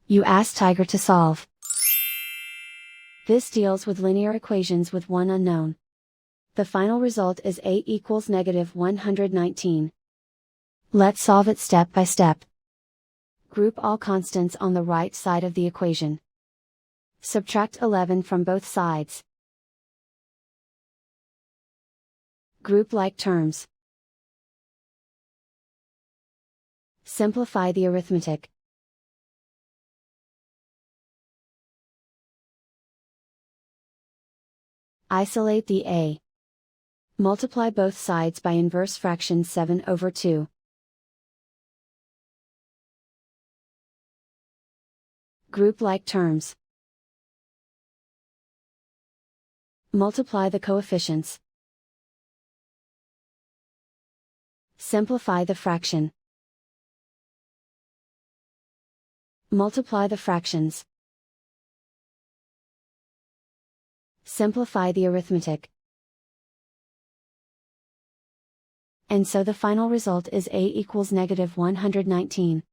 You ask Tiger to solve. This deals with linear equations with one unknown. The final result is a equals -119. Let's solve it step by step. Group all constants on the right side of the equation. Subtract 11 from both sides. Group like terms. Simplify the arithmetic. Isolate the a. Multiply both sides by inverse fraction 7/2. Group like terms. Multiply the coefficients. Simplify the fraction. Multiply the fractions. Simplify the arithmetic. And so the final result is a equals -119.